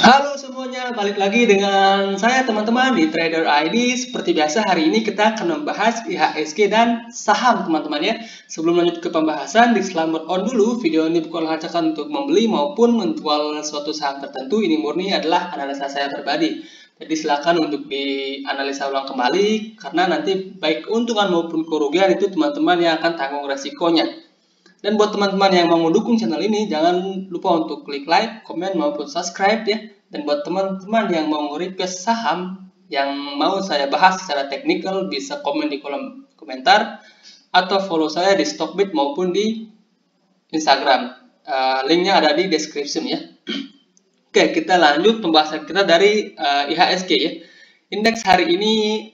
Halo semuanya, balik lagi dengan saya teman-teman di Trader ID. Seperti biasa hari ini kita akan membahas IHSG dan saham teman-teman ya. Sebelum lanjut ke pembahasan, disclaimer on dulu, video ini bukan ajakan untuk membeli maupun menjual suatu saham tertentu. Ini murni adalah analisa saya pribadi. Jadi silakan untuk dianalisa ulang kembali karena nanti baik keuntungan maupun kerugian itu teman-teman yang akan tanggung resikonya. Dan buat teman-teman yang mau mendukung channel ini, jangan lupa untuk klik like, komen, maupun subscribe ya. Dan buat teman-teman yang mau request saham yang mau saya bahas secara teknikal, bisa komen di kolom komentar atau follow saya di Stockbit maupun di Instagram. Linknya ada di description ya. Oke, kita lanjut pembahasan kita dari IHSG ya. Indeks hari ini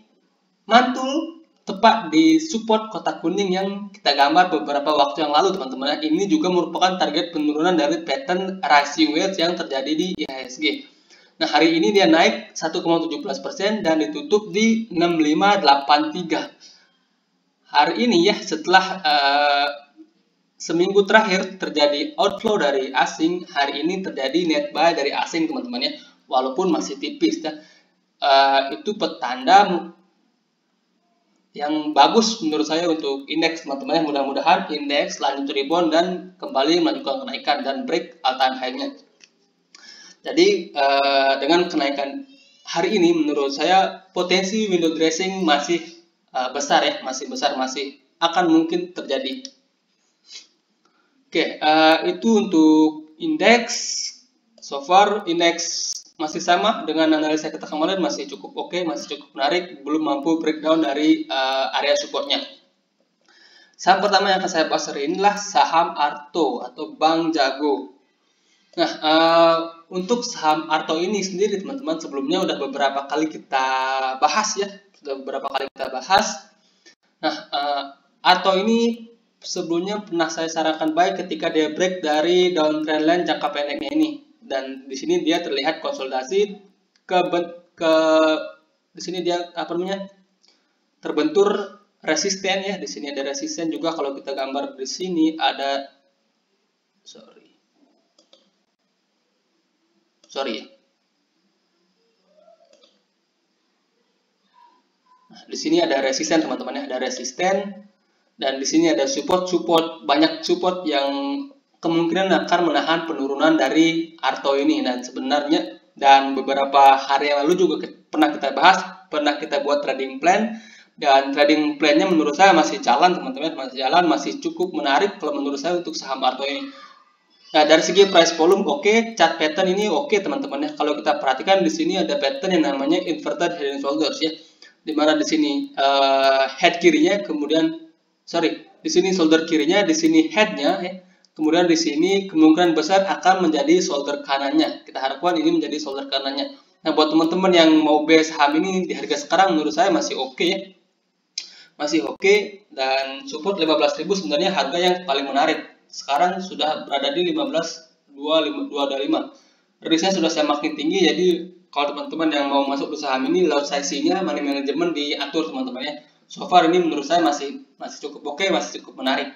mantul tepat di support kotak kuning yang kita gambar beberapa waktu yang lalu teman-teman. Ini juga merupakan target penurunan dari pattern rising wedge yang terjadi di IHSG. Nah, hari ini dia naik 1,17% dan ditutup di 6583. Hari ini ya, setelah seminggu terakhir terjadi outflow dari asing, hari ini terjadi net buy dari asing teman-teman ya, walaupun masih tipis ya. Itu petanda yang bagus menurut saya untuk indeks teman-teman. Mudah-mudahan indeks lanjut rebound dan kembali melanjutkan kenaikan dan break all time high-nya. Jadi dengan kenaikan hari ini menurut saya potensi window dressing masih besar ya, masih akan mungkin terjadi. Oke, itu untuk indeks. So far indeks masih sama dengan analisa kita kemarin, masih cukup oke, masih cukup menarik, belum mampu breakdown dari area supportnya. Saham pertama yang akan saya bahas hari ini adalah saham Arto atau Bank Jago. Nah, untuk saham Arto ini sendiri teman-teman, sebelumnya udah beberapa kali kita bahas ya, Nah, Arto ini sebelumnya pernah saya sarankan baik ketika dia break dari downtrend line jangka pendeknya ini. Dan di sini dia terlihat konsolidasi di sini dia terbentur resisten ya. Di sini ada resisten juga. Kalau kita gambar di sini ada sorry. Nah, di sini ada resisten teman-teman ya, ada resisten dan di sini ada support, banyak support yang kemungkinan akan menahan penurunan dari Arto ini. Dan sebenarnya dan beberapa hari yang lalu juga pernah kita bahas, pernah kita buat trading plan, dan trading plan-nya menurut saya masih jalan teman-teman, masih cukup menarik kalau menurut saya untuk saham Arto ini. Nah, dari segi price volume oke, chart pattern ini oke teman-teman ya. Kalau kita perhatikan di sini ada pattern yang namanya inverted head and shoulders ya, dimana di sini head kirinya, kemudian di sini shoulder kirinya, di sini headnya ya. Kemudian di sini kemungkinan besar akan menjadi shoulder kanannya. Kita harapkan ini menjadi shoulder kanannya. Nah, buat teman-teman yang mau beli saham ini di harga sekarang menurut saya masih oke ya. Masih oke, dan support 15.000 sebenarnya harga yang paling menarik. Sekarang sudah berada di 15.225. Risknya sudah semakin tinggi, jadi kalau teman-teman yang mau masuk ke saham ini, lot size-nya, money management diatur teman-teman ya. So far ini menurut saya masih cukup oke, masih cukup menarik.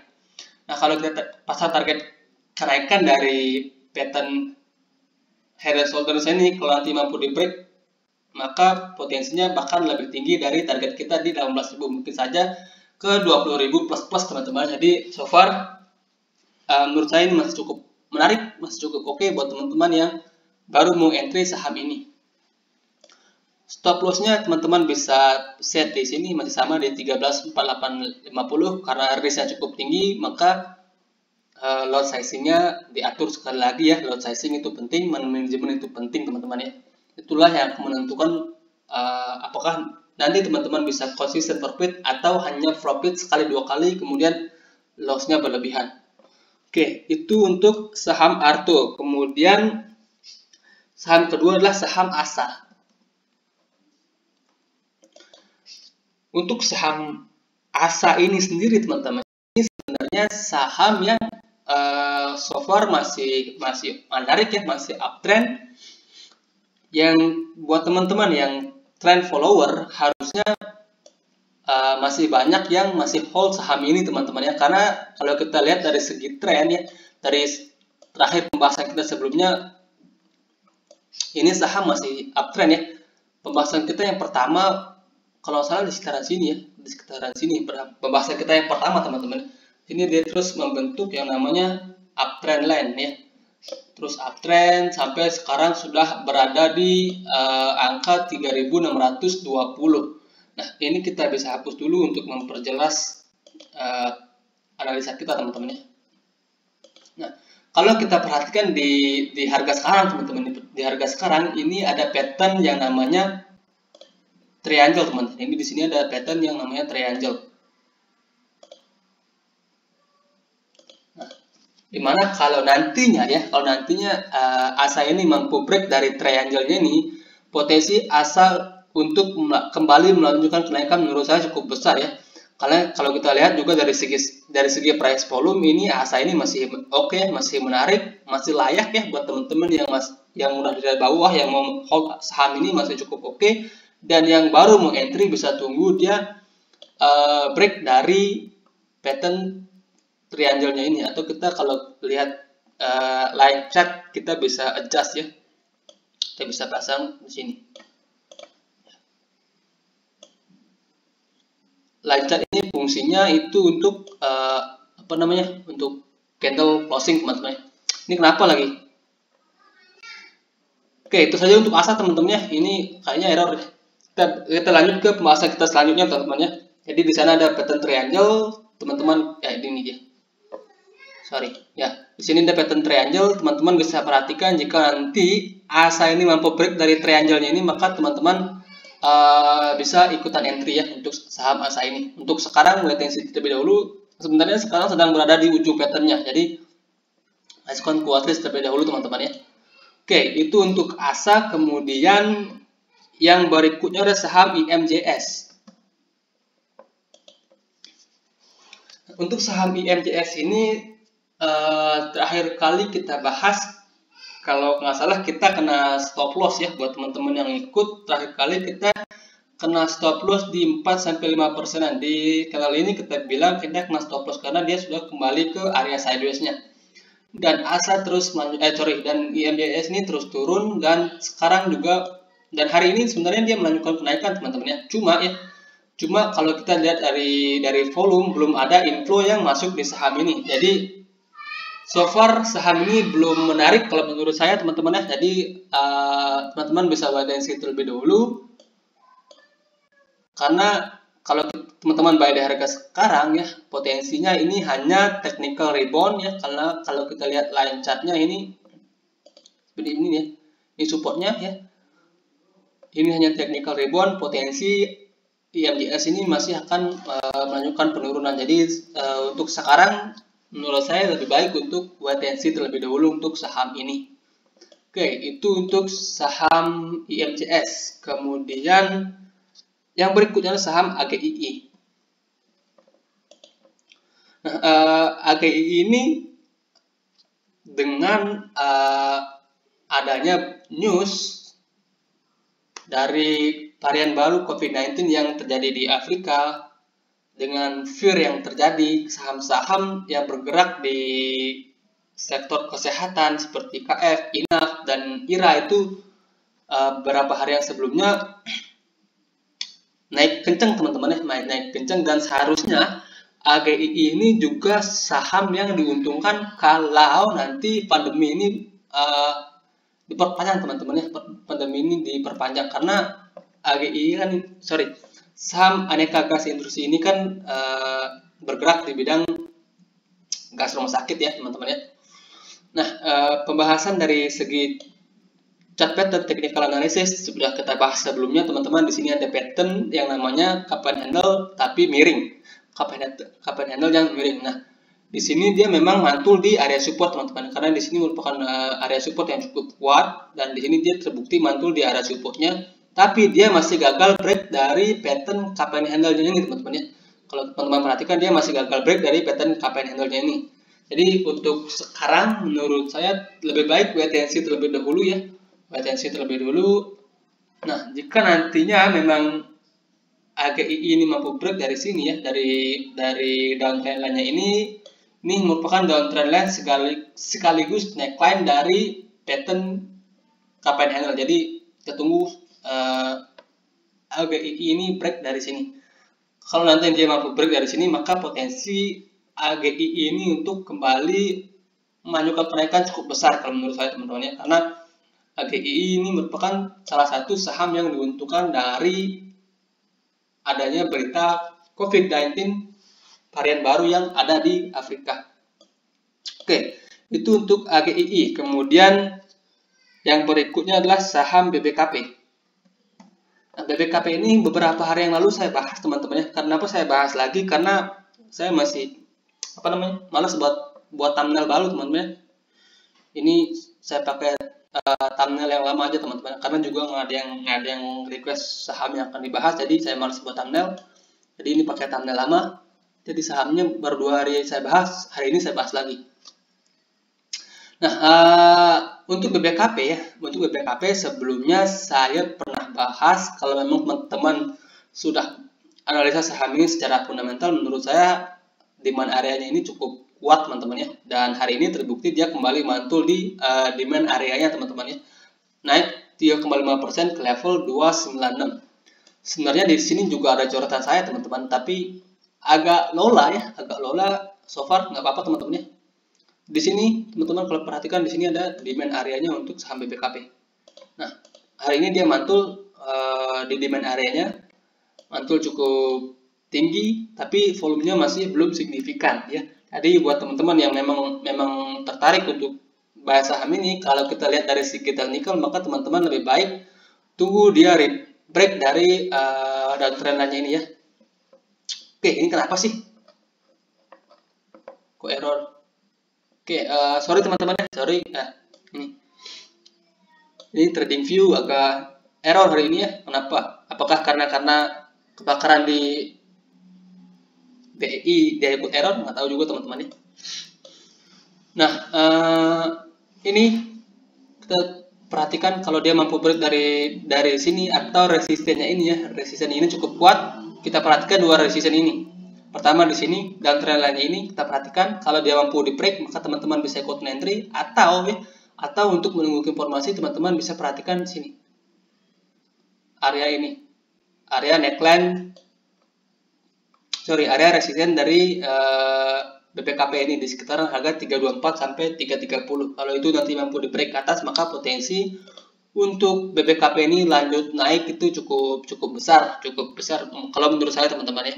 Nah, kalau kita pasang target kenaikan dari pattern head and shoulders ini, kalau nanti mampu di break, maka potensinya bahkan lebih tinggi dari target kita di 18.000, mungkin saja ke 20.000 plus teman-teman. Jadi so far menurut saya ini masih cukup menarik, masih cukup oke buat teman-teman yang baru mau entry saham ini. Stop loss-nya teman-teman bisa set di sini masih sama di 13.4850 karena risknya cukup tinggi, maka lot sizing-nya diatur sekali lagi ya. Lot sizing itu penting, manajemen itu penting teman-teman ya. Itulah yang menentukan apakah nanti teman-teman bisa konsisten profit atau hanya profit sekali dua kali kemudian loss-nya berlebihan. Oke, itu untuk saham Arto. Kemudian saham kedua adalah saham ASA. Untuk saham ASA ini sendiri teman-teman, ini sebenarnya saham yang so far masih menarik ya, masih uptrend. Yang buat teman-teman yang trend follower harusnya masih banyak yang masih hold saham ini teman-teman ya, karena kalau kita lihat dari segi tren ya, dari terakhir pembahasan kita sebelumnya, Ini saham masih uptrend ya. Pembahasan kita yang pertama, kalau salah di sekitaran sini ya, di sekitaran sini pembahasan kita yang pertama teman-teman. Ini dia terus membentuk yang namanya uptrend line ya. Terus uptrend sampai sekarang sudah berada di angka 3620. Nah, ini kita bisa hapus dulu untuk memperjelas analisa kita teman-teman ya. Nah, kalau kita perhatikan di harga sekarang teman-teman, di harga sekarang ini ada pattern yang namanya triangle teman-teman. Ini di sini ada pattern yang namanya triangle. Nah, dimana kalau nantinya asa ini mampu break dari triangle-nya ini, potensi asa untuk kembali melanjutkan kenaikan menurut saya cukup besar ya. Karena kalau kita lihat juga dari segi price volume ini asa ini masih oke, masih menarik, masih layak ya buat teman-teman yang udah dari bawah yang mau hold saham ini masih cukup oke, dan yang baru mau entry bisa tunggu dia break dari pattern triangle-nya ini, atau kita kalau lihat line chart kita bisa adjust ya, kita bisa pasang di sini. Line chart ini fungsinya itu untuk untuk candle closing teman-teman. Ini kenapa lagi? Oke, itu saja untuk asa teman-teman ya. Ini kayaknya error. Kita lanjut ke pembahasan kita selanjutnya teman-teman ya. Jadi di sana ada pattern triangle, teman-teman. Ya ini dia. Sorry, ya. Di sini ada pattern triangle, teman-teman bisa perhatikan jika nanti asa ini mampu break dari triangle-nya ini, maka teman-teman bisa ikutan entry ya untuk saham asa ini. Untuk sekarang wait and see terlebih dahulu. Sebenarnya sekarang sedang berada di ujung patternnya, jadi lakukan watchlist terlebih dahulu teman-teman ya. Oke, itu untuk asa. Kemudian yang berikutnya ada saham IMJS. Untuk saham IMJS ini terakhir kali kita bahas, kalau nggak salah kita kena stop loss ya. Buat teman-teman yang ikut, terakhir kali kita kena stop loss di 4-5%. Di kanal ini kita bilang kita kena stop loss karena dia sudah kembali ke area sideways-nya. Dan asa terus dan IMJS ini terus turun, dan sekarang juga, dan hari ini sebenarnya dia melanjutkan kenaikan teman-teman ya. Cuma kalau kita lihat dari volume, belum ada inflow yang masuk di saham ini. Jadi so far saham ini belum menarik kalau menurut saya teman-teman ya. Jadi teman-teman bisa wait and see terlebih dahulu. Karena kalau teman-teman buy di harga sekarang ya, potensinya ini hanya technical rebound ya. Karena kalau kita lihat line chartnya ini seperti ini ya, ini supportnya ya. Ini hanya technical rebound, potensi IMJS ini masih akan melanjutkan penurunan. Jadi untuk sekarang menurut saya lebih baik untuk wait and see terlebih dahulu untuk saham ini. Oke, itu untuk saham IMJS. Kemudian yang berikutnya adalah saham AGII. Nah, AGII ini dengan adanya news dari varian baru COVID-19 yang terjadi di Afrika, dengan fear yang terjadi, saham-saham yang bergerak di sektor kesehatan seperti KF, INAF, dan IRA itu beberapa hari yang sebelumnya naik kencang teman-teman ya, naik kencang, dan seharusnya AGII ini juga saham yang diuntungkan kalau nanti pandemi ini diperpanjang teman-teman ya. Pandemi ini diperpanjang karena AGII kan, saham aneka gas industri ini kan bergerak di bidang gas rumah sakit ya teman-teman ya. Nah, pembahasan dari segi chart pattern technical analysis sudah kita bahas sebelumnya teman-teman. Di sini ada pattern yang namanya cup and handle tapi miring, cup and handle yang miring. Nah, di sini dia memang mantul di area support teman-teman, karena di sini merupakan area support yang cukup kuat, dan di sini dia terbukti mantul di area supportnya, tapi dia masih gagal break dari pattern cup and handle-nya ini teman-teman ya. Kalau teman-teman perhatikan, dia masih gagal break dari pattern cup and handle-nya ini. Jadi untuk sekarang menurut saya lebih baik wait and see terlebih dahulu ya. Potensi terlebih dulu. Nah, jika nantinya memang AGII ini mampu break dari sini ya, dari downtrend line-nya ini merupakan downtrend line sekaligus neckline dari pattern cup and handle. Jadi kita tunggu AGII ini break dari sini. Kalau nanti dia mampu break dari sini, maka potensi AGII ini untuk kembali menunjukkan kenaikan cukup besar kalau menurut saya teman-teman ya, karena AGII ini merupakan salah satu saham yang diuntungkan dari adanya berita COVID-19 varian baru yang ada di Afrika. Oke, itu untuk AGII. Kemudian yang berikutnya adalah saham BBKP. Nah, BBKP ini beberapa hari yang lalu saya bahas teman-teman ya. Kenapa saya bahas lagi? Karena saya masih malas buat thumbnail baru teman-teman ya. Ini saya pakai thumbnail yang lama aja teman-teman. Karena juga nggak ada yang request saham yang akan dibahas, jadi saya malas buat thumbnail. Jadi ini pakai thumbnail lama. Jadi sahamnya baru 2 hari saya bahas, hari ini saya bahas lagi. Nah, untuk BBKP ya, untuk BBKP sebelumnya saya pernah bahas. Kalau memang teman-teman sudah analisa saham ini secara fundamental, menurut saya demand areanya ini cukup kuat teman-teman ya. Dan hari ini terbukti dia kembali mantul di demand areanya teman-teman ya. Naik 3,5% ke level 296. Sebenarnya di sini juga ada coretan saya teman-teman, tapi agak lola ya, so far nggak apa-apa teman-teman ya. Di sini teman-teman kalau perhatikan, di sini ada demand areanya untuk saham BBKP. Nah, hari ini dia mantul di demand areanya, mantul cukup tinggi, tapi volumenya masih belum signifikan ya. Jadi buat teman-teman yang memang tertarik untuk bahas saham ini, kalau kita lihat dari segi teknikal, maka teman-teman lebih baik tunggu dia break dari downtrend line ini ya. Oke, ini kenapa sih kok error? Oke, sorry teman-teman ya, sorry. Nah, ini trading view agak error hari ini ya. Kenapa? Apakah karena kebakaran di BI dia ikut error? Nggak tahu juga teman-teman ya. Nah, ini kita perhatikan kalau dia mampu break dari sini atau resistennya ini ya. Resisten ini cukup kuat. Kita perhatikan dua resisten ini. Pertama di sini dan trend line ini kita perhatikan, kalau dia mampu di break maka teman-teman bisa ikut entry, atau untuk menunggu informasi teman-teman bisa perhatikan di sini. Area ini. Area neckline area resisten dari BBKP ini di sekitaran harga 324 sampai 330. Kalau itu nanti mampu di break ke atas, maka potensi untuk BBKP ini lanjut naik itu cukup besar kalau menurut saya teman-teman ya.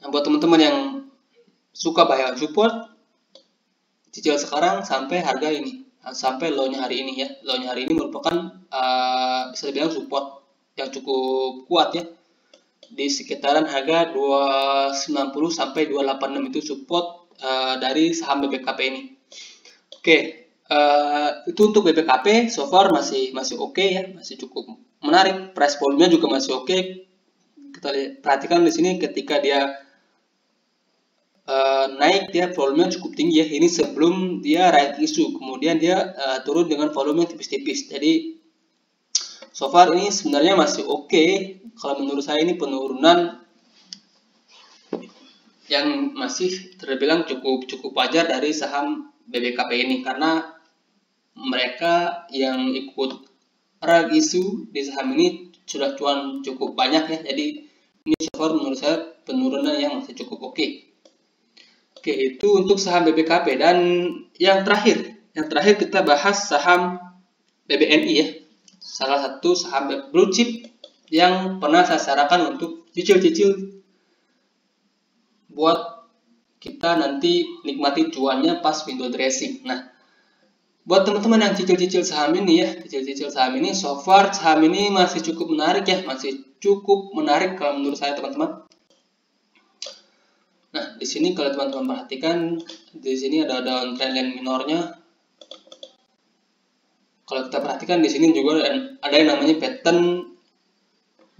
Nah, buat teman-teman yang suka buy and support, cicil sekarang sampai harga ini, sampai low-nya hari ini ya. Low-nya hari ini merupakan bisa dibilang support yang cukup kuat ya. Di sekitaran harga 290 sampai 286 itu support dari saham BBKP ini. Oke, itu untuk BBKP so far masih oke ya, masih cukup menarik. Price volume-nya juga masih oke. Kita perhatikan di sini ketika dia naik, dia volumenya cukup tinggi ya. Ini sebelum dia right issue, kemudian dia turun dengan volume yang tipis-tipis. Jadi so far ini sebenarnya masih oke. Kalau menurut saya ini penurunan yang masih terbilang cukup wajar dari saham BBKP ini, karena mereka yang ikut right issue di saham ini sudah cuan cukup banyak ya. Jadi ini so far menurut saya penurunan yang masih cukup oke. Oke, itu untuk saham BBKP. Dan yang terakhir kita bahas saham BBNI ya. Salah satu saham blue chip yang pernah saya sarankan untuk cicil-cicil buat kita nanti nikmati cuannya pas window dressing. Nah, buat teman-teman yang cicil-cicil saham ini ya, so far saham ini masih cukup menarik ya, kalau menurut saya teman-teman. Nah, di sini kalau teman-teman perhatikan, di sini ada downtrend line minornya. Kalau kita perhatikan di sini juga ada yang namanya pattern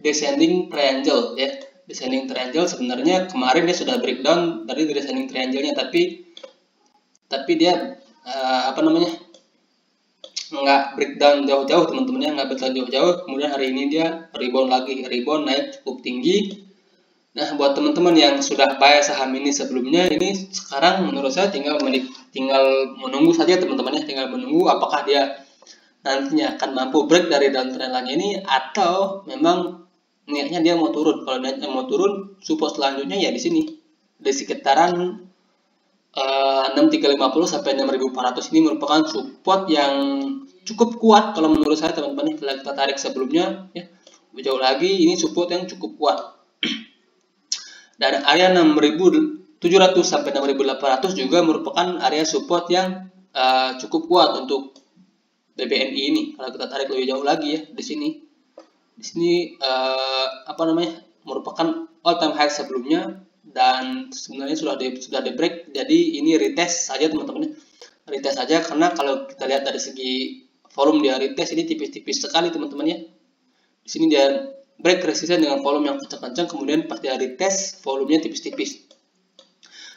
descending triangle ya. Descending triangle sebenarnya kemarin dia sudah breakdown dari descending triangle-nya, tapi dia nggak breakdown jauh-jauh teman-temannya, kemudian hari ini dia rebound naik cukup tinggi Nah, buat teman-teman yang sudah buy saham ini sebelumnya, ini sekarang menurut saya tinggal menunggu saja teman-teman ya, tinggal menunggu apakah dia nantinya akan mampu break dari downtrend line ini atau memang niatnya dia mau turun. Kalau niatnya mau turun, support selanjutnya ya di sini di sekitaran 6350 sampai 6400 ini merupakan support yang cukup kuat kalau menurut saya teman-teman. Kalau kita tarik sebelumnya ya, jauh lagi ini support yang cukup kuat. Dan area 6700 sampai 6800 juga merupakan area support yang cukup kuat untuk BBNI ini. Kalau kita tarik lebih jauh lagi ya di sini. Di sini merupakan all time high sebelumnya dan sebenarnya sudah di break. Jadi ini retest saja teman-teman. Retest saja karena kalau kita lihat dari segi volume dia retest ini tipis-tipis sekali teman-teman ya. Di sini dia break resisten dengan volume yang kencang-kencang, kemudian pas dia retest volumenya tipis-tipis.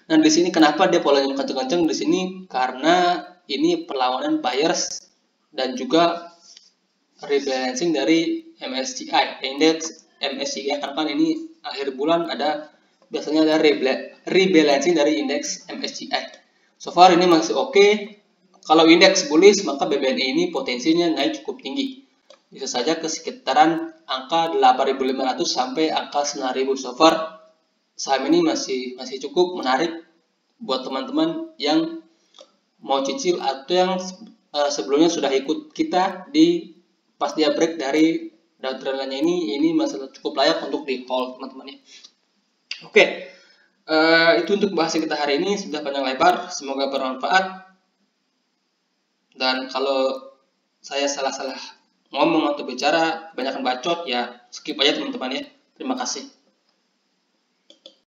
Nah, di sini kenapa dia polanya kencang-kencang di sini? Karena ini perlawanan buyers dan juga rebalancing dari MSCI, indeks MSCI, karena kan ini akhir bulan biasanya ada rebalancing dari indeks MSCI. So far ini masih oke. Kalau indeks bullish maka BBNI ini potensinya naik cukup tinggi. Bisa saja ke sekitaran angka 8.500 sampai angka 9.000. So far saham ini masih cukup menarik buat teman-teman yang mau cicil atau yang sebelumnya sudah ikut kita di pas dia break dari downtrend line ini masih cukup layak untuk di hold teman-teman ya. Oke, itu untuk bahas kita hari ini, sudah panjang lebar, semoga bermanfaat. Dan kalau saya salah-salah ngomong atau bicara kebanyakan bacot ya skip aja teman-teman ya. Terima kasih.